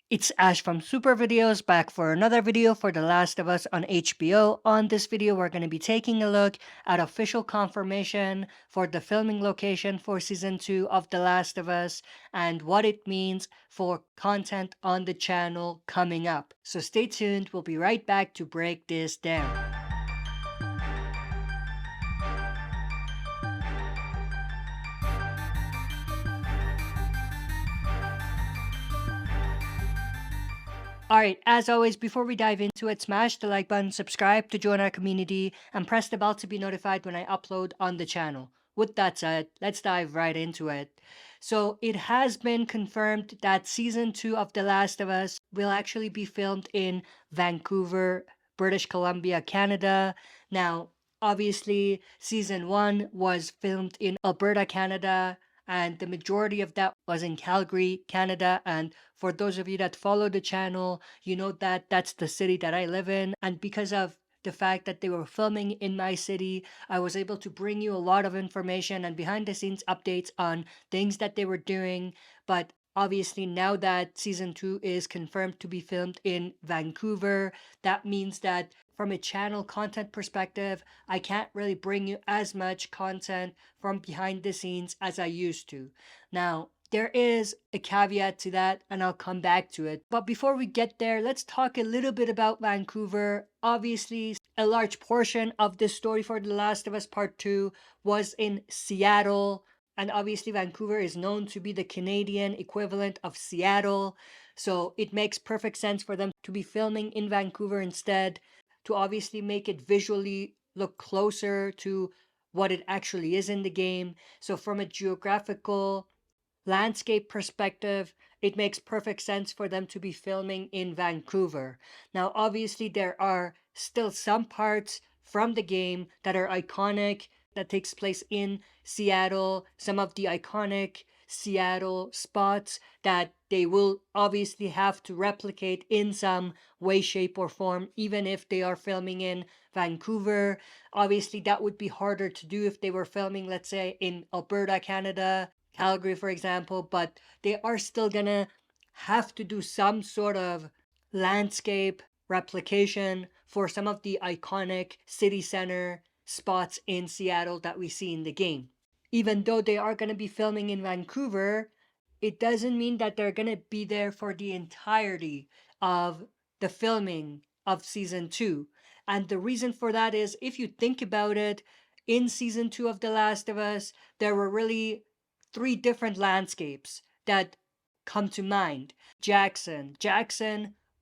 It's Ash from SuperVideos back for another video for The Last of Us on HBO. On this video, we're going to be taking a look at official confirmation for the filming location for Season 2 of The Last of Us and what it means for content on the channel coming up. So stay tuned, we'll be right back to break this down. Alright, as always, before we dive into it, smash the like button, subscribe to join our community, and press the bell to be notified when I upload on the channel. With that said, let's dive right into it. So, it has been confirmed that Season 2 of The Last of Us will actually be filmed in Vancouver, British Columbia, Canada. Now, obviously, Season 1 was filmed in Alberta, Canada, and the majority of that was in Calgary, Canada. And for those of you that follow the channel, you know that that's the city that I live in. And because of the fact that they were filming in my city, I was able to bring you a lot of information and behind the scenes updates on things that they were doing. But obviously, now that season 2 is confirmed to be filmed in Vancouver, that means that from a channel content perspective, I can't really bring you as much content from behind the scenes as I used to. Now, there is a caveat to that, and I'll come back to it. But before we get there, let's talk a little bit about Vancouver. Obviously, a large portion of this story for The Last of Us Part 2 was in Seattle. And obviously, Vancouver is known to be the Canadian equivalent of Seattle. So it makes perfect sense for them to be filming in Vancouver instead, to obviously make it visually look closer to what it actually is in the game. So, from a geographical landscape perspective, it makes perfect sense for them to be filming in Vancouver. Now, obviously, there are still some parts from the game that are iconic that takes place in Seattle, some of the iconic Seattle spots that they will obviously have to replicate in some way, shape, or form, even if they are filming in Vancouver. Obviously, that would be harder to do if they were filming, let's say, in Alberta, Canada, Calgary, for example, but they are still gonna have to do some sort of landscape replication for some of the iconic city center spots in Seattle that we see in the game. Even though they are going to be filming in Vancouver, it doesn't mean that they're going to be there for the entirety of the filming of season 2. And the reason for that is, if you think about it, in season 2 of The Last of Us, there were really three different landscapes that come to mind. Jackson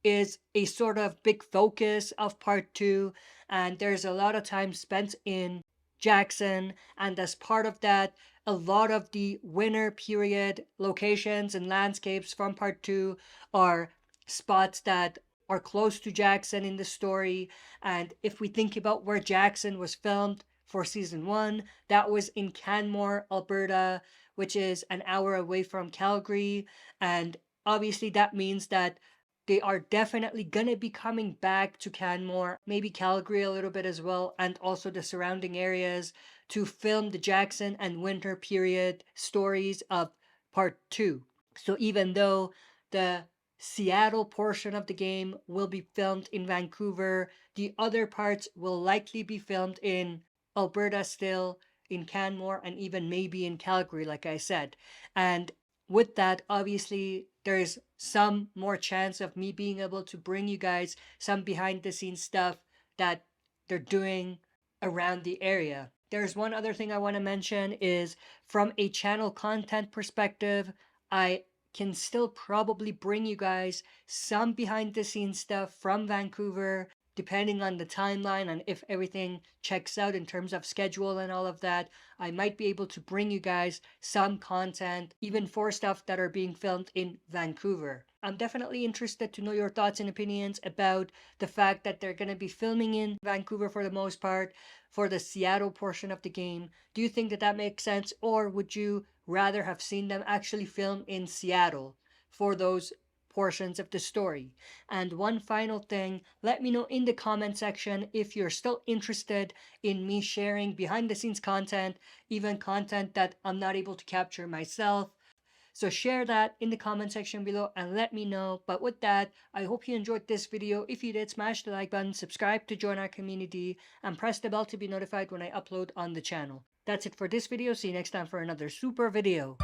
is a sort of big focus of part 2, and there's a lot of time spent in Jackson, and as part of that, a lot of the winter period locations and landscapes from part 2 are spots that are close to Jackson in the story. And if we think about where Jackson was filmed for season 1, that was in Canmore, Alberta, which is an hour away from Calgary. And obviously, that means that they are definitely going to be coming back to Canmore, maybe Calgary a little bit as well, and also the surrounding areas to film the Jackson and winter period stories of part 2. So even though the Seattle portion of the game will be filmed in Vancouver, the other parts will likely be filmed in Alberta still, in Canmore, and even maybe in Calgary, like I said. And with that, obviously, there's some more chance of me being able to bring you guys some behind the scenes stuff that they're doing around the area. There's one other thing I want to mention is, from a channel content perspective, I can still probably bring you guys some behind the scenes stuff from Vancouver, depending on the timeline and if everything checks out in terms of schedule and all of that. I might be able to bring you guys some content, even for stuff that are being filmed in Vancouver. I'm definitely interested to know your thoughts and opinions about the fact that they're going to be filming in Vancouver for the most part for the Seattle portion of the game. Do you think that that makes sense, or would you rather have seen them actually film in Seattle for those portions of the story? And one final thing, let me know in the comment section if you're still interested in me sharing behind the scenes content, even content that I'm not able to capture myself. So share that in the comment section below and let me know. But with that, I hope you enjoyed this video. If you did, smash the like button, subscribe to join our community, and press the bell to be notified when I upload on the channel. That's it for this video. See you next time for another super video.